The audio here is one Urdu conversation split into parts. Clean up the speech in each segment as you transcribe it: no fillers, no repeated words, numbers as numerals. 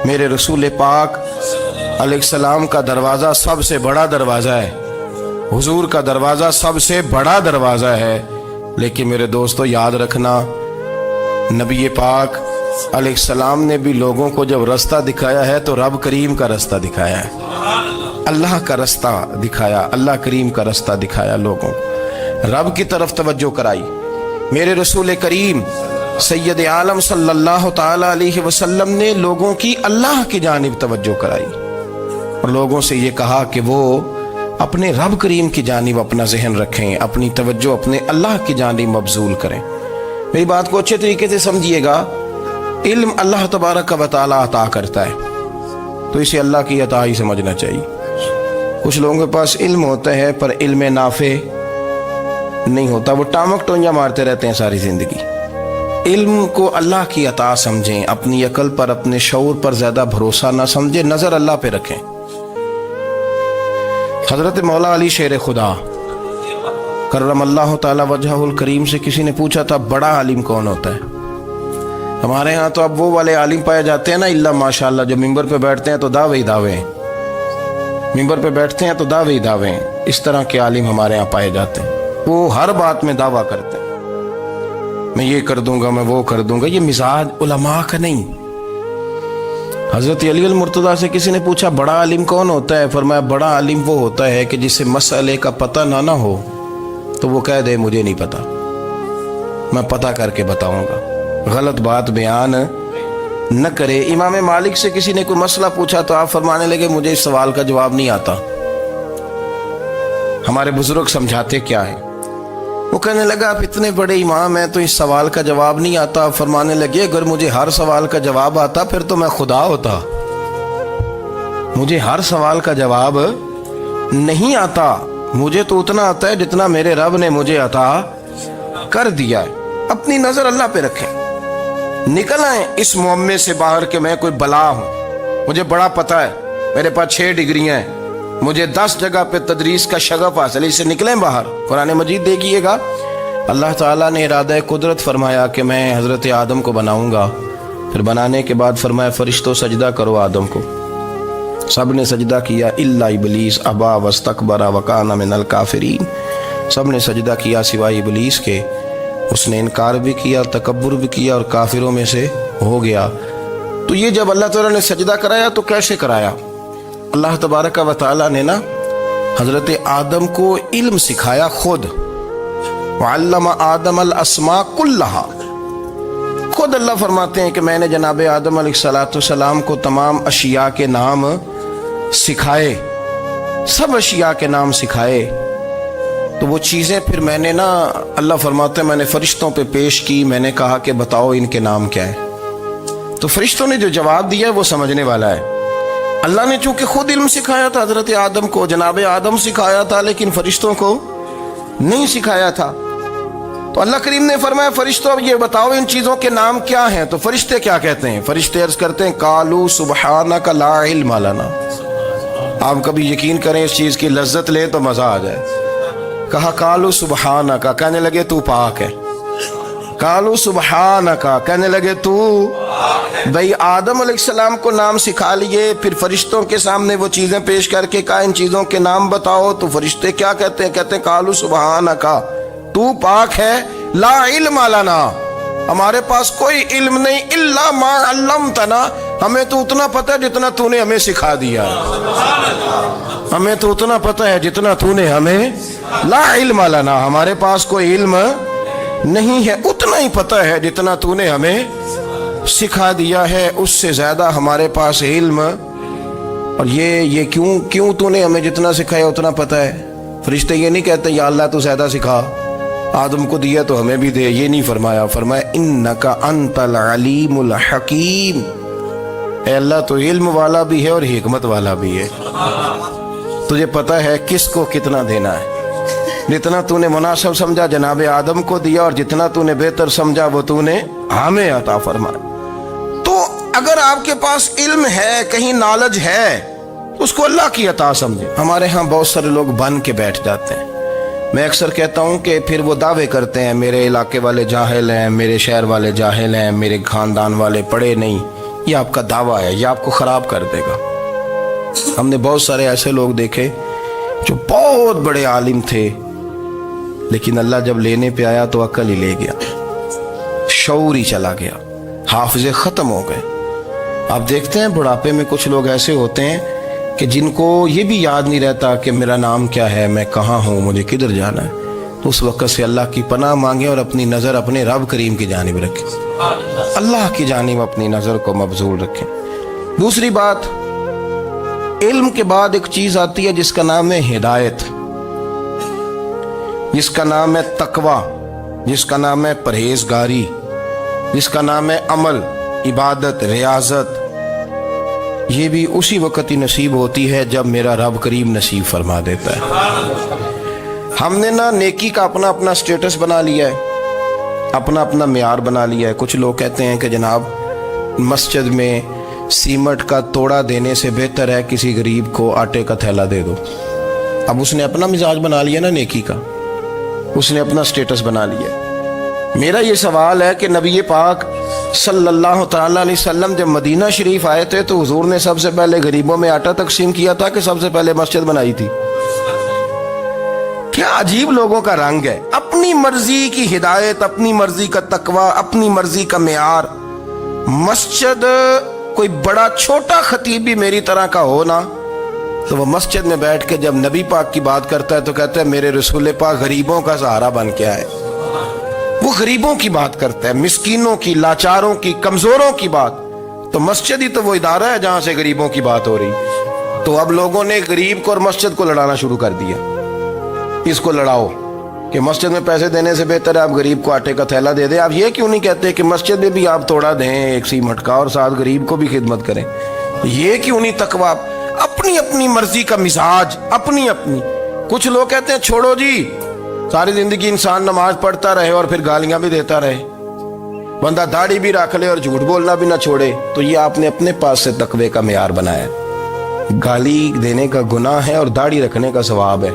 میرے رسول پاک علیہ السلام کا دروازہ سب سے بڑا دروازہ ہے، حضور کا دروازہ سب سے بڑا دروازہ ہے، لیکن میرے دوستو یاد رکھنا، نبی پاک علیہ السلام نے بھی لوگوں کو جب رستہ دکھایا ہے تو رب کریم کا رستہ دکھایا ہے، اللہ کا رستہ دکھایا، اللہ کریم کا رستہ دکھایا، لوگوں رب کی طرف توجہ کرائی۔ میرے رسول کریم سید عالم صلی اللہ تعالی علیہ وسلم نے لوگوں کی اللہ کی جانب توجہ کرائی اور لوگوں سے یہ کہا کہ وہ اپنے رب کریم کی جانب اپنا ذہن رکھیں، اپنی توجہ اپنے اللہ کی جانب مبذول کریں۔ میری بات کو اچھے طریقے سے سمجھیے گا، علم اللہ تبارک و تعالی عطا کرتا ہے تو اسے اللہ کی عطا ہی سمجھنا چاہیے۔ کچھ لوگوں کے پاس علم ہوتا ہے پر علم نافع نہیں ہوتا، وہ ٹامک ٹوئیاں مارتے رہتے ہیں ساری زندگی۔ علم کو اللہ کی عطا سمجھیں، اپنی عقل پر اپنے شعور پر زیادہ بھروسہ نہ سمجھیں، نظر اللہ پہ رکھیں۔ حضرت مولا علی شیر خدا کرم اللہ تعالی وجہہ الکریم سے کسی نے پوچھا تھا بڑا عالم کون ہوتا ہے؟ ہمارے ہاں تو اب وہ والے عالم پائے جاتے ہیں نا، اللہ ماشاءاللہ، جو ممبر پہ بیٹھتے ہیں تو دعوے ہی دعوے ہیں، ممبر پہ بیٹھتے ہیں تو دعوے ہی دعوے ہیں، اس طرح کے عالم ہمارے ہاں پائے جاتے ہیں۔ وہ ہر بات میں دعویٰ کرتے ہیں، میں یہ کر دوں گا، میں وہ کر دوں گا۔ یہ مزاج علماء کا نہیں۔ حضرت علی المرتضیٰ سے کسی نے پوچھا بڑا عالم کون ہوتا ہے؟ فرمایا بڑا عالم وہ ہوتا ہے کہ جسے مسئلے کا پتہ نہ ہو تو وہ کہہ دے مجھے نہیں پتا، میں پتہ کر کے بتاؤں گا، غلط بات بیان نہ کرے۔ امام مالک سے کسی نے کوئی مسئلہ پوچھا تو آپ فرمانے لگے مجھے اس سوال کا جواب نہیں آتا، ہمارے بزرگ سمجھاتے کیا ہے؟ وہ کہنے لگا آپ اتنے بڑے امام ہیں تو اس سوال کا جواب نہیں آتا۔ آپ فرمانے لگے اگر مجھے ہر سوال کا جواب آتا پھر تو میں خدا ہوتا، مجھے ہر سوال کا جواب نہیں آتا، مجھے تو اتنا آتا ہے جتنا میرے رب نے مجھے عطا کر دیا ہے۔ اپنی نظر اللہ پہ رکھیں، نکل آئیں اس معمے سے باہر کہ میں کوئی بلا ہوں، مجھے بڑا پتہ ہے، میرے پاس 6 ڈگریاں ہیں، مجھے 10 جگہ پہ تدریس کا شغف حاصل ہے، اس سے نکلیں باہر۔ قرآن مجید دیکھیے گا، اللہ تعالیٰ نے ارادہ قدرت فرمایا کہ میں حضرت آدم کو بناؤں گا، پھر بنانے کے بعد فرمایا فرشتوں سجدہ کرو آدم کو، سب نے سجدہ کیا الا ابلیس ابا واستکبر وکان من الکافرین، سب نے سجدہ کیا سوائے ابلیس کے، اس نے انکار بھی کیا، تکبر بھی کیا اور کافروں میں سے ہو گیا۔ تو یہ جب اللہ تعالیٰ نے سجدہ کرایا تو کیسے کرایا؟ اللہ تبارک و تعالیٰ نے نا حضرت آدم کو علم سکھایا خود، وعلم آدم الاسماء کلہا، خود اللہ فرماتے ہیں کہ میں نے جناب آدم علیہ السلام کو تمام اشیاء کے نام سکھائے، سب اشیاء کے نام سکھائے۔ تو وہ چیزیں پھر میں نے نا، اللہ فرماتے ہیں میں نے فرشتوں پہ پیش کی، میں نے کہا کہ بتاؤ ان کے نام کیا ہے، تو فرشتوں نے جو جواب دیا وہ سمجھنے والا ہے۔ اللہ نے چونکہ خود علم سکھایا تھا حضرت آدم کو، جناب آدم سکھایا تھا، لیکن فرشتوں کو نہیں سکھایا تھا۔ تو اللہ کریم نے فرمایا فرشتوں اب یہ بتاؤ ان چیزوں کے نام کیا ہیں؟ تو فرشتے کیا کہتے ہیں؟ فرشتے عرض کرتے ہیں قالوا سبحانک لا علم لنا۔ آپ کبھی یقین کریں اس چیز کی لذت لیں تو مزہ آ جائے۔ کہا قالوا سبحانک، کہنے لگے تو پاک ہے، قالوا سبحانک، کہنے لگے تو بھئی آدم علیہ السلام کو نام سکھا لیے، پھر فرشتوں کے سامنے وہ چیزیں پیش کر کے کہا ان چیزوں کے نام بتاؤ، تو فرشتے کیا کہتے ہیں؟ کہتے ہیں قالوا سبحانک، تو پاک ہے، لا علم لنا، ہمارے پاس کوئی علم نہیں، الا ما علمتنا، ہمیں تو اتنا پتہ ہے جتنا تو نے ہمیں سکھا دیا ہے، ہمیں تو اتنا پتہ ہے جتنا تو نے ہمیں، لا علم لنا، ہمارے پاس کوئی علم نہیں ہے، اتنا ہی پتہ ہے جتنا تو نے ہمیں سکھا دیا ہے، اس سے زیادہ ہمارے پاس علم۔ اور یہ کیوں تو نے ہمیں جتنا سکھایا اتنا پتہ ہے؟ فرشتے یہ نہیں کہتے یا اللہ تو زیادہ سکھا، آدم کو دیا تو ہمیں بھی دے، یہ نہیں فرمایا، فرمایا انکا انت العلیم الحکیم، اے اللہ تو علم والا بھی ہے اور حکمت والا بھی ہے، تجھے پتہ ہے کس کو کتنا دینا ہے، جتنا تو نے مناسب سمجھا جناب آدم کو دیا، اور جتنا تو نے بہتر سمجھا وہ تو نے ہمیں عطا فرمایا۔ تو اگر آپ کے پاس علم ہے، کہیں نالج ہے، اس کو اللہ کی عطا سمجھے۔ ہمارے ہاں بہت سارے لوگ بن کے بیٹھ جاتے ہیں، میں اکثر کہتا ہوں کہ پھر وہ دعوے کرتے ہیں میرے علاقے والے جاہل ہیں، میرے شہر والے جاہل ہیں، میرے خاندان والے پڑھے نہیں، یہ آپ کا دعویٰ ہے، یہ آپ کو خراب کر دے گا۔ ہم نے بہت سارے ایسے لوگ دیکھے جو بہت بڑے عالم تھے، لیکن اللہ جب لینے پہ آیا تو عقل ہی لے گیا، شعور ہی چلا گیا، حافظے ختم ہو گئے۔ آپ دیکھتے ہیں بڑھاپے میں کچھ لوگ ایسے ہوتے ہیں کہ جن کو یہ بھی یاد نہیں رہتا کہ میرا نام کیا ہے، میں کہاں ہوں، مجھے کدھر جانا ہے۔ تو اس وقت سے اللہ کی پناہ مانگیں اور اپنی نظر اپنے رب کریم کی جانب رکھیں، اللہ کی جانب اپنی نظر کو مبذول رکھیں۔ دوسری بات، علم کے بعد ایک چیز آتی ہے جس کا نام ہے ہدایت، جس کا نام ہے تقوی، جس کا نام ہے پرہیزگاری، جس کا نام ہے عمل، عبادت، ریاضت۔ یہ بھی اسی وقت ہی نصیب ہوتی ہے جب میرا رب کریم نصیب فرما دیتا ہے۔ ہم نے نا نیکی کا اپنا اپنا سٹیٹس بنا لیا ہے، اپنا اپنا معیار بنا لیا ہے۔ کچھ لوگ کہتے ہیں کہ جناب مسجد میں سیمٹ کا توڑا دینے سے بہتر ہے کسی غریب کو آٹے کا تھیلا دے دو۔ اب اس نے اپنا مزاج بنا لیا نا نیکی کا، اس نے اپنا سٹیٹس بنا لیا۔ میرا یہ سوال ہے کہ نبی پاک صلی اللہ تعالیٰ علیہ وسلم جب مدینہ شریف آئے تھے تو حضور نے سب سے پہلے غریبوں میں آٹا تقسیم کیا تھا کہ سب سے پہلے مسجد بنائی تھی؟ کیا عجیب لوگوں کا رنگ ہے، اپنی مرضی کی ہدایت، اپنی مرضی کا تقوی، اپنی مرضی کا معیار۔ مسجد کوئی بڑا چھوٹا خطیب بھی میری طرح کا ہو نا، تو وہ مسجد میں بیٹھ کے جب نبی پاک کی بات کرتا ہے تو کہتا ہے میرے رسول پاک غریبوں کا سہارا بن کے آئے۔ وہ غریبوں کی بات کرتا ہے، مسکینوں کی، لاچاروں کی، کمزوروں کی بات۔ تو مسجد ہی تو وہ ادارہ ہے جہاں سے غریبوں کی بات ہو رہی۔ تو اب لوگوں نے غریب کو اور مسجد کو لڑانا شروع کر دیا، اس کو لڑاؤ کہ مسجد میں پیسے دینے سے بہتر ہے آپ غریب کو آٹے کا تھیلا دے دیں۔ آپ یہ کیوں نہیں کہتے کہ مسجد میں بھی آپ توڑا دیں ایک سیمٹ کا اور ساتھ غریب کو بھی خدمت کریں؟ یہ کیوں نہیں تقویٰ؟ اپنی اپنی مرضی کا مزاج، اپنی اپنی۔ کچھ لوگ کہتے ہیں چھوڑو جی، ساری زندگی انسان نماز پڑھتا رہے اور پھر گالیاں بھی دیتا رہے، بندہ داڑھی بھی رکھ لے اور جھوٹ بولنا بھی نہ چھوڑے۔ تو یہ آپ نے اپنے پاس سے تقوی کا معیار بنایا۔ گالی دینے کا گناہ ہے اور داڑھی رکھنے کا ثواب ہے۔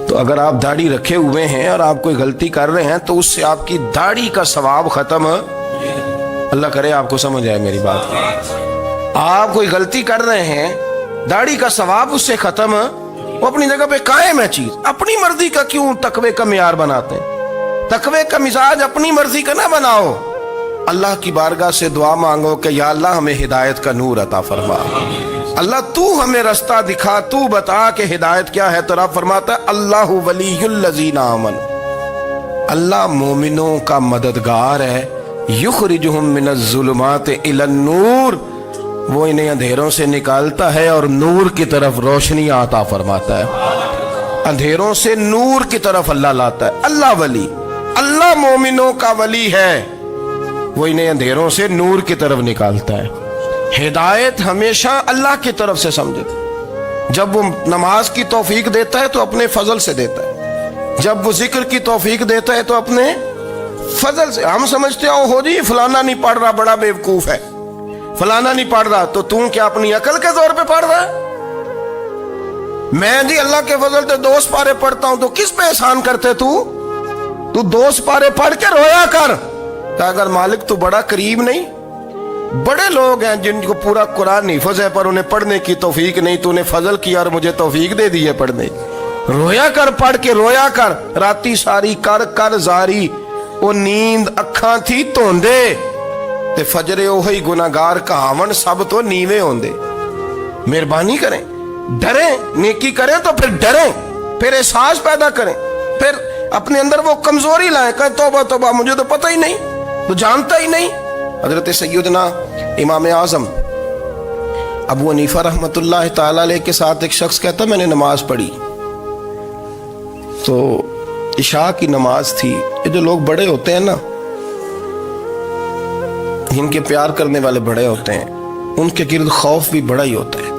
تو اگر آپ داڑھی رکھے ہوئے ہیں اور آپ کوئی غلطی کر رہے ہیں تو اس سے آپ کی داڑھی کا ثواب ختم، اللہ کرے آپ کو سمجھ آئے میری بات۔ آپ کوئی غلطی کر رہے ہیں، داڑھی کا ثواب اس سے ختم، وہ اپنی جگہ پہ قائم ہے چیز۔ اپنی مرضی کا کیوں تقوی کا معیار بناتے ہیں؟ تقوی کا مزاج اپنی مرضی کا نہ بناؤ۔ اللہ کی بارگاہ سے دعا مانگو کہ یا اللہ ہمیں ہدایت کا نور عطا فرما، اللہ تو ہمیں رستہ دکھا، تو بتا کہ ہدایت کیا ہے۔ تو رب فرماتا ہے اللہ ولی الذین آمنوا، اللہ مومنوں کا مددگار ہے، یخرجہم من الظلمات الی النور، وہ انہیں اندھیروں سے نکالتا ہے اور نور کی طرف روشنی عطا فرماتا ہے۔ اندھیروں سے نور کی طرف اللہ لاتا ہے۔ اللہ ولی، اللہ مومنوں کا ولی ہے، وہ انہیں اندھیروں سے نور کی طرف نکالتا ہے۔ ہدایت ہمیشہ اللہ کی طرف سے سمجھے۔ جب وہ نماز کی توفیق دیتا ہے تو اپنے فضل سے دیتا ہے، جب وہ ذکر کی توفیق دیتا ہے تو اپنے فضل سے۔ ہم سمجھتے ہیں ہو جی فلانا نہیں پڑھ رہا بڑا بیوقوف ہے، فلانا نہیں پڑھ رہا، تو تم کیا اپنی عقل کے زور پہ پڑھ رہا ہے؟ میں جی اللہ کے فضل سے 2 پارے پڑھتا ہوں، تو کس پہ احسان کرتے تو 2 پارے پڑھ کے رویا کر کہ اگر مالک تو بڑا قریب نہیں۔ بڑے لوگ ہیں جن کو پورا قرآن حفظ ہے پر انہیں پڑھنے کی توفیق نہیں، تو انہیں فضل کیا اور مجھے توفیق دے دی ہے پڑھنے۔ رویا کر، پڑھ کے رویا کر، راتی ساری کر کر زاری، وہ نیند اکھاں تھی توندے تے فجرے اوہی گناہگار کہاون سب تو نیوے ہوندے۔ مہربانی کریں، ڈریں، نیکی کریں تو پھر ڈریں، پھر احساس پیدا کریں، پھر اپنے اندر وہ کمزوری لائیں، کہیں توبہ توبہ مجھے تو پتہ ہی نہیں، تو جانتا ہی نہیں۔ حضرت سیدنا امام اعظم ابو حنیفہ رحمۃ اللہ تعالی علیہ کے ساتھ ایک شخص کہتا میں نے نماز پڑھی، تو عشاء کی نماز تھی۔ یہ جو لوگ بڑے ہوتے ہیں نا، جن کے پیار کرنے والے بڑے ہوتے ہیں، ان کے گرد خوف بھی بڑا ہی ہوتا ہے،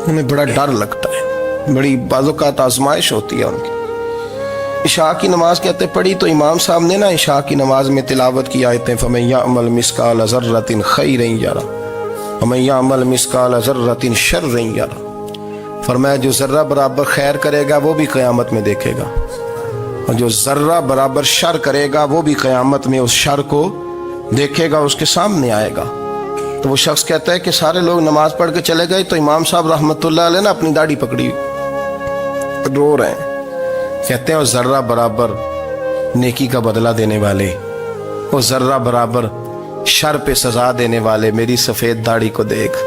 انہیں بڑا ڈر لگتا ہے، بڑی بعض اوقات آزمائش ہوتی ہے ان کی۔ عشاء کی نماز کہتے پڑھی تو امام صاحب نے نا عشاء کی نماز میں تلاوت کی آیتیں فَمَن يَعْمَلْ مِثْقَالَ ذَرَّةٍ خَيْرًا يَرَهُ وَمَن يَعْمَلْ مِثْقَالَ ذَرَّةٍ شَرًّا يَرَهُ، فرمایا جو ذرہ برابر خیر کرے گا وہ بھی قیامت میں دیکھے گا، اور جو ذرہ برابر شر کرے گا وہ بھی قیامت میں اس شر کو دیکھے گا اس کے سامنے آئے گا. تو وہ شخص کہتا ہے کہ سارے لوگ نماز پڑھ کے چلے گئے تو امام صاحب رحمۃ اللہ علیہ نے اپنی داڑھی پکڑی رو رہے ہیں. کہتے ہیں وہ ذرہ برابر نیکی کا بدلہ دینے والے، وہ ذرہ برابر شر پہ سزا دینے والے میری سفید داڑھی کو دیکھ.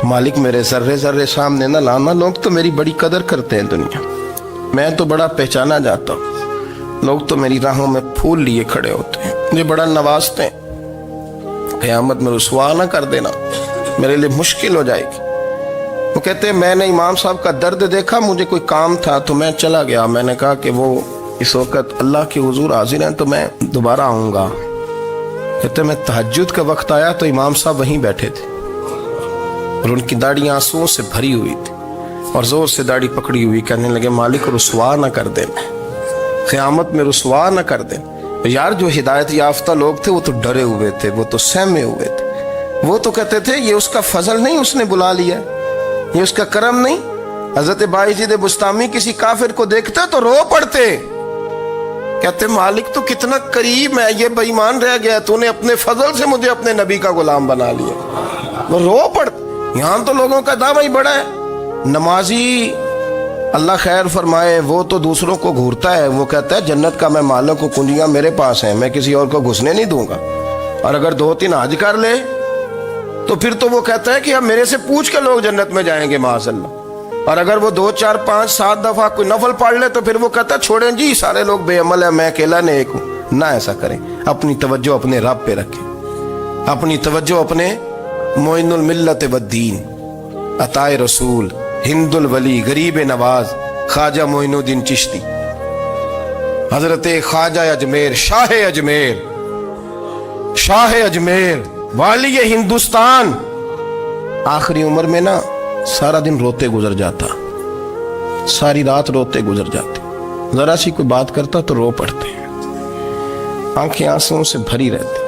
مالک میرے ذرے ذرے سامنے نہ لانا، لوگ تو میری بڑی قدر کرتے ہیں دنیا، میں تو بڑا پہچانا جاتا ہوں، لوگ تو میری راہوں میں پھول لیے کھڑے ہوتے ہیں، مجھے بڑا نوازتے ہیں. قیامت میں رسوا نہ کر دینا، میرے لیے مشکل ہو جائے گی. وہ کہتے ہیں میں نے امام صاحب کا درد دیکھا، مجھے کوئی کام تھا تو میں چلا گیا. میں نے کہا کہ وہ اس وقت اللہ کے حضور حاضر ہیں تو میں دوبارہ آؤں گا. کہتے ہیں میں تہجد کا وقت آیا تو امام صاحب وہیں بیٹھے تھے اور ان کی داڑھی آنسوؤں سے بھری ہوئی تھی اور زور سے داڑھی پکڑی ہوئی. کہنے لگے مالک رسوا نہ کر دینا، قیامت میں رسوا نہ کر دینا. یار جو ہدایت یافتہ لوگ تھے وہ تو ڈرے ہوئے تھے، وہ تو سہمے ہوئے تھے. وہ تو کہتے تھے یہ اس کا فضل نہیں، اس نے بلا لیا، یہ اس کا کرم نہیں. حضرت باعزید بستامی کسی کافر کو دیکھتے تو رو پڑتے، کہتے مالک تو کتنا قریب ہے، یہ بے ایمان رہ گیا، تو نے اپنے فضل سے مجھے اپنے نبی کا غلام بنا لیا. وہ رو پڑتے. یہاں تو لوگوں کا دعویٰ ہی بڑا ہے. نمازی اللہ خیر فرمائے وہ تو دوسروں کو گھورتا ہے، وہ کہتا ہے جنت کا میں مالک ہوں، کنجیاں میرے پاس ہیں، میں کسی اور کو گھسنے نہیں دوں گا. اور اگر 2-3 حج کر لے تو پھر تو وہ کہتا ہے کہ اب میرے سے پوچھ کے لوگ جنت میں جائیں گے معاذ اللہ. اور اگر وہ 2 4 5 7 دفعہ کوئی نفل پڑھ لے تو پھر وہ کہتا ہے چھوڑیں جی سارے لوگ بے عمل ہیں، میں اکیلا نیک ہوں. نہ ایسا کریں، اپنی توجہ اپنے رب پہ رکھیں، اپنی توجہ اپنے معین الملت والدین، عطائے رسول، ہند الولی، غریب نواز، خواجہ معین الدین چشتی، حضرت خواجہ اجمیر، شاہ اجمیر، والی ہندوستان. آخری عمر میں نا سارا دن روتے گزر جاتا، ساری رات روتے گزر جاتے، ذرا سی کوئی بات کرتا تو رو پڑتے، آنکھیں آنسوں سے بھری رہتی.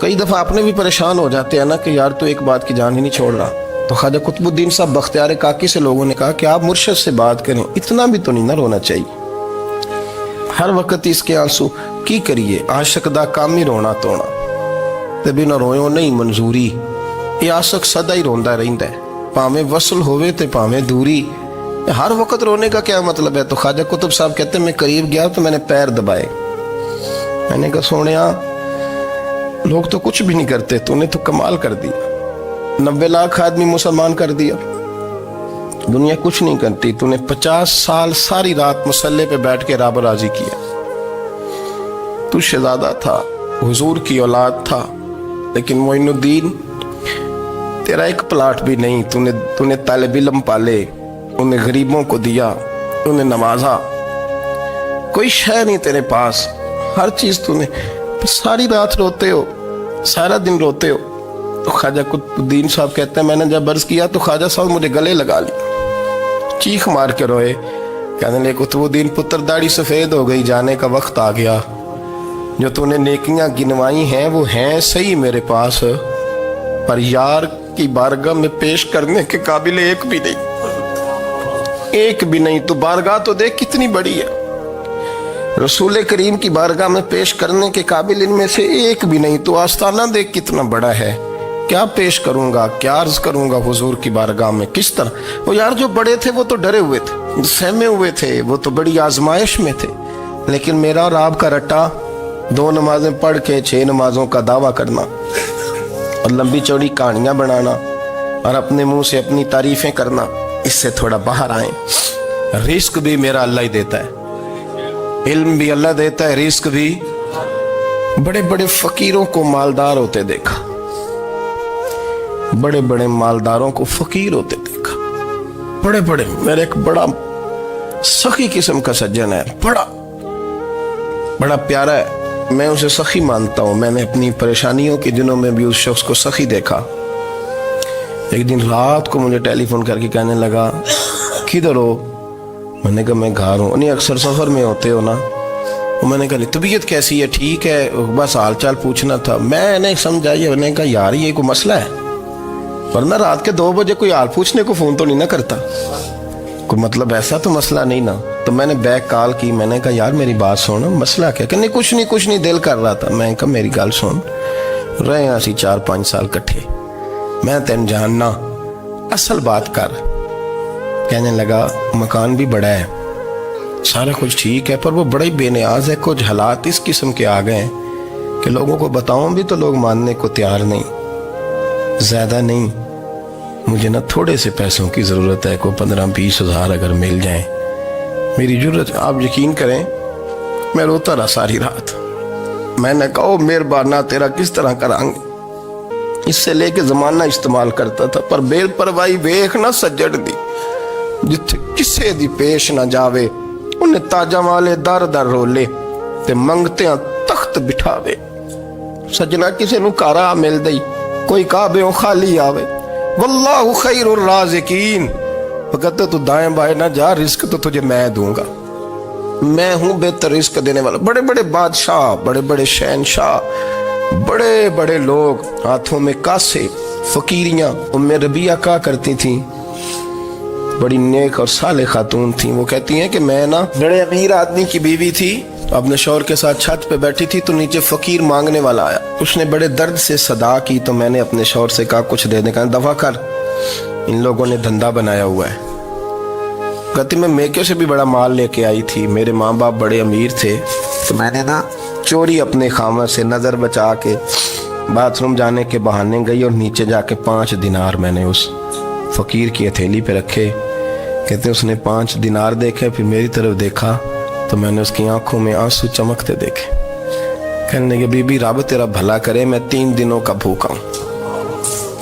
کئی دفعہ اپنے بھی پریشان ہو جاتے ہیں نا کہ یار تو ایک بات کی جان ہی نہیں چھوڑ رہا. تو خواجہ قطب الدین صاحب بختیار کاکی سے لوگوں نے کہا کہ آپ مرشد سے بات کریں، اتنا بھی تو نہیں نہ رونا چاہیے، ہر وقت اس کے آنسو کی کریے. عاشق دا کام ہی رونا تونا تے بنا رویوں نہیں منظوری. یہ عاشق سدا ہی روندا رہندا ہے، پاویں وصل ہوئے تے پاویں دوری. ہر وقت رونے کا کیا مطلب ہے؟ تو خواجہ قطب صاحب کہتے ہیں میں قریب گیا تو میں نے پیر دبائے، میں نے کہا سونیا لوگ تو کچھ بھی نہیں کرتے، تو نے تو کمال کر دیا. 90 لاکھ آدمی مسلمان کر دیا، دنیا کچھ نہیں کرتی. تو نے 50 سال ساری رات مسلح پہ بیٹھ کے رب راضی کیا. تو شہزادہ تھا، حضور کی اولاد تھا، لیکن معین الدین تیرا ایک پلاٹ بھی نہیں. تو نے طالب علم پالے، انہیں غریبوں کو دیا، انہیں نوازا، کوئی شے نہیں تیرے پاس، ہر چیز تو نے. ساری رات روتے ہو، سارا دن روتے ہو. تو خواجہ قطب الدین صاحب کہتے ہیں میں نے جب عرض کیا تو خواجہ صاحب مجھے گلے لگا لی، چیخ مار کے روئے. کہنے لگے قطب الدین پتر داڑھی سفید ہو گئی، جانے کا وقت آ گیا. جو تو نے نیکیاں گنوائی ہیں وہ ہیں صحیح میرے پاس، پر یار کی بارگاہ میں پیش کرنے کے قابل ایک بھی نہیں. تو بارگاہ تو دیکھ کتنی بڑی ہے، رسول کریم کی بارگاہ میں پیش کرنے کے قابل ان میں سے ایک بھی نہیں. تو آستانہ دیکھ کتنا بڑا ہے، کیا پیش کروں گا، کیا عرض کروں گا حضور کی بارگاہ میں، کس طرح. وہ یار جو بڑے تھے وہ تو ڈرے ہوئے تھے، سہمے ہوئے تھے، وہ تو بڑی آزمائش میں تھے. لیکن میرا اور آپ کا رٹا 2 نمازیں پڑھ کے 6 نمازوں کا دعویٰ کرنا اور لمبی چوڑی کہانیاں بنانا اور اپنے منہ سے اپنی تعریفیں کرنا، اس سے تھوڑا باہر آئیں. رزق بھی میرا اللہ ہی دیتا ہے، علم بھی اللہ دیتا ہے، رزق بھی. بڑے بڑے فقیروں کو مالدار ہوتے دیکھا، بڑے بڑے مالداروں کو فقیر ہوتے دیکھا. بڑے بڑے، میرے ایک بڑا سخی قسم کا سجن ہے، بڑا پیارا ہے، میں اسے سخی مانتا ہوں. میں نے اپنی پریشانیوں کے دنوں میں بھی اس شخص کو سخی دیکھا. ایک دن رات کو مجھے ٹیلی فون کر کے کہنے لگا کدھر ہو؟ میں نے کہا میں گھر ہوں. نہیں اکثر سفر میں ہوتے ہو نا؟ میں نے کہا طبیعت کیسی ہے؟ ٹھیک ہے، بس حال چال پوچھنا تھا. میں نے سمجھائی، میں نے کہا یار یہ کوئی مسئلہ ہے، ورنہ رات کے 2 بجے کوئی حال پوچھنے کو فون تو نہیں نہ کرتا، کوئی مطلب ایسا تو مسئلہ نہیں نا. تو میں نے بیک کال کی, میں نے کہا یار میری بات سن, مسئلہ کیا؟ کہ نہیں کچھ نہیں دل کر رہا تھا. میں کہا میری گل سن, رہے ہیں اسی 4-5 سال کٹھے, میں تین جاننا, اصل بات کر. کہنے لگا مکان بھی بڑا ہے, سارا کچھ ٹھیک ہے, پر وہ بڑا ہی بے نیاز ہے. کچھ حالات اس قسم کے آ گئے ہیں کہ لوگوں کو بتاؤں بھی تو لوگ ماننے کو تیار نہیں. زیادہ نہیں, مجھے نا تھوڑے سے پیسوں کی ضرورت ہے, کوئی 15-20 ہزار اگر مل جائیں میری ضرورت. آپ یقین کریں میں روتا رہا ساری رات. میں نے کہا مہربانہ تیرا کس طرح کریں گے, اس سے لے کے زمانہ استعمال کرتا تھا, پر بے پرواہی ویکھ نہ سجڑ دی, جتھے کسے دی پیش نہ جاوے انہیں تاجہ والے در در رولے تے منگتے ہیں تخت بٹھاوے. سجنا کسے نو کارا مل دئی, کوئی کعبے خالی آوے. واللہ خیر الرازقین, فقط تو دائیں بائیں نہ جا, رزق تو تجھے میں دوں گا, میں ہوں بہتر رزق دینے والا. بڑے بڑے بادشاہ, بڑے بڑے شہنشاہ, بڑے بڑے لوگ, ہاتھوں میں کاسے, فقیریاں. ام ربیعہ کہا کرتی تھیں, بڑی نیک اور صالح خاتون تھیں. وہ کہتی ہیں کہ میں نا بڑے امیر آدمی کی بیوی تھی, اپنے شوہر کے ساتھ چھت پہ بیٹھی تھی تو نیچے فقیر مانگنے والا آیا. اس نے بڑے درد سے صدا کی تو میں نے اپنے شوہر سے کہا کچھ دے دیں. کہا دفع کر, ان لوگوں نے دھندا بنایا ہوا ہے. کہتی میں میکے سے بھی بڑا مال لے کے آئی تھی, میرے ماں باپ بڑے امیر تھے, تو میں نے نا چوری اپنے خامہ سے نظر بچا کے باتھ روم جانے کے بہانے گئی, اور نیچے جا کے 5 دینار میں نے اس فقیر کی ہتھیلی پہ رکھے. کہتے اس نے 5 دینار دیکھے, پھر میری طرف دیکھا تو میں نے اس کی آنکھوں میں آنسو چمکتے دیکھے. کہنے لگے بی بی رب تیرا بھلا کرے, میں 3 دنوں کا بھوکا ہوں.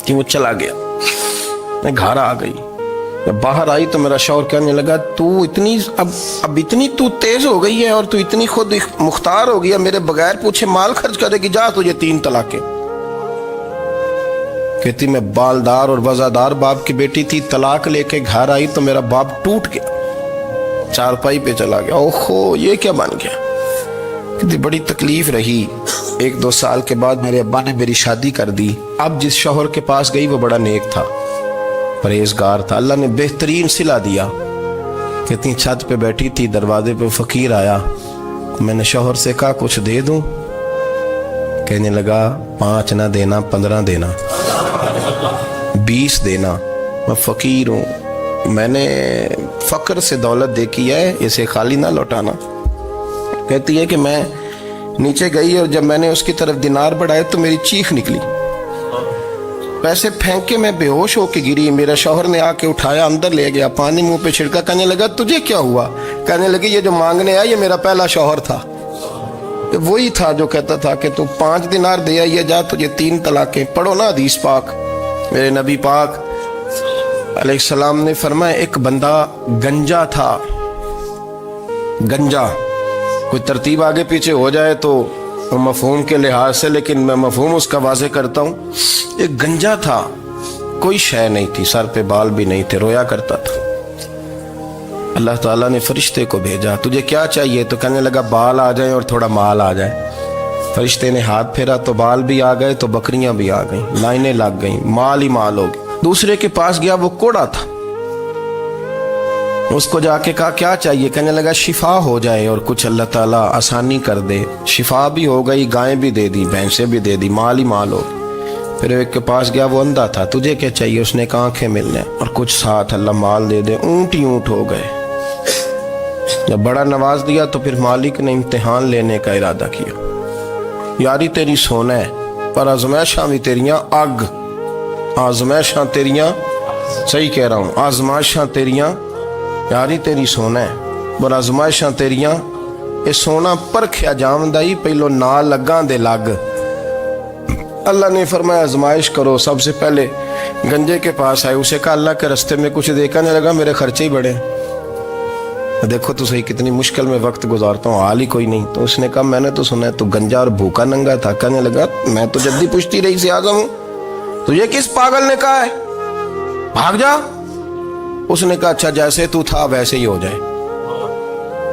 کہ وہ چلا گیا. میں گھر آ گئی, جب باہر آئی تو میرا شوہر کہنے لگا تو اتنی اب اتنی تو تیز ہو گئی ہے, اور تو اتنی خود مختار ہو گئی ہے, میرے بغیر پوچھے مال خرچ کرے گی, جا تجھے 3 طلاقیں. کہتی میں بالدار اور وزادار باپ کی بیٹی تھی, طلاق لے کے گھر آئی تو میرا باپ ٹوٹ گیا, چارپائی پہ چلا گیا. اوہو یہ کیا بن گیا. کہتی بڑی تکلیف رہی. 1-2 سال کے بعد میرے ابا نے میری شادی کر دی. اب جس شوہر کے پاس گئی وہ بڑا نیک تھا, پرہیزگار تھا, اللہ نے بہترین صلہ دیا. کہتی چھت پہ بیٹھی تھی, دروازے پہ فقیر آیا, میں نے شوہر سے کہا کچھ دے دوں. کہنے لگا 5 نہ دینا, 15 دینا, 20 دینا, میں فقیر ہوں, میں نے فقر سے دولت دیکھی ہے, اسے خالی نہ لوٹانا. کہتی ہے کہ میں نیچے گئی اور جب میں نے اس کی طرف دینار بڑھائے تو میری چیخ نکلی, پیسے پھینک کے میں بے ہوش ہو کے گری. میرا شوہر نے آ کے اٹھایا, اندر لے گیا, پانی منہ پہ چھڑکا. کہنے لگا تجھے کیا ہوا؟ کہنے لگی یہ جو مانگنے آیا یہ میرا پہلا شوہر تھا, وہی تھا جو کہتا تھا کہ تو 5 دینار دے آئیے, جا تجھے 3 طلاقیں. پڑھو نا حدیث پاک. میرے نبی پاک علیہ السلام نے فرمایا ایک بندہ گنجا تھا. گنجا کوئی ترتیب آگے پیچھے ہو جائے تو مفہوم کے لحاظ سے, لیکن میں مفہوم اس کا واضح کرتا ہوں. ایک گنجا تھا, کوئی شے نہیں تھی, سر پہ بال بھی نہیں تھے, رویا کرتا تھا. اللہ تعالیٰ نے فرشتے کو بھیجا, تجھے کیا چاہیے؟ تو کہنے لگا بال آ جائیں اور تھوڑا مال آ جائے. فرشتے نے ہاتھ پھیرا تو بال بھی آ گئے, تو بکریاں بھی آ گئیں, لائنیں لگ گئیں, مال ہی مال ہو گئے. دوسرے کے پاس گیا, وہ کوڑا تھا, اس کو جا کے کہا کیا چاہیے؟ کہنے لگا شفا ہو جائے اور کچھ اللہ تعالیٰ آسانی کر دے. شفا بھی ہو گئی, گائیں بھی دے دی, بھینسیں بھی دے دی, مال ہی مال ہو. پھر ایک کے پاس گیا, وہ اندھا تھا, تجھے کیا چاہیے؟ اس نے کہا آنکھیں ملنے اور کچھ ساتھ اللہ مال دے دے. اونٹ ہی اونٹ ہو گئے. جب بڑا نواز دیا تو پھر مالک نے امتحان لینے کا ارادہ کیا. یاری تیری سونا ہے, پر آزمائشاں بھی تیریاں اگ. آزمائشاں تیریاں, صحیح کہہ رہا ہوں, آزمائشاں تیریاں, یاری تیری سونا ہے پر آزمائشاں تیریاں. یہ سونا پرکھیا جامدائی, پہلو نال لگاں دے لگ. اللہ نے فرمایا آزمائش کرو. سب سے پہلے گنجے کے پاس آئے, اسے کہا اللہ کے رستے میں کچھ دیکھا نہیں لگا, میرے خرچے ہی بڑے. دیکھو تو صحیح کتنی مشکل میں وقت گزارتا ہوں, حال ہی کوئی نہیں. تو اس نے کہا میں نے تو سنا ہے تو گنجا اور بھوکا ننگا تھا. کہنے لگا میں تو جدی پشتی رئیس اعظم ہوں, تو یہ کس پاگل نے کہا ہے بھاگ جا. اس نے کہا اچھا جیسے تو تھا ویسے ہی ہو جائے.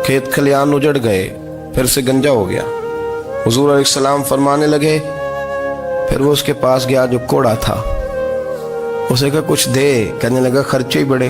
کھیت کھلیان اجڑ گئے, پھر سے گنجا ہو گیا. حضور علیہ السلام فرمانے لگے, پھر وہ اس کے پاس گیا جو کوڑا تھا, اسے کہا کچھ دے. کہنے لگا خرچے ہی بڑے.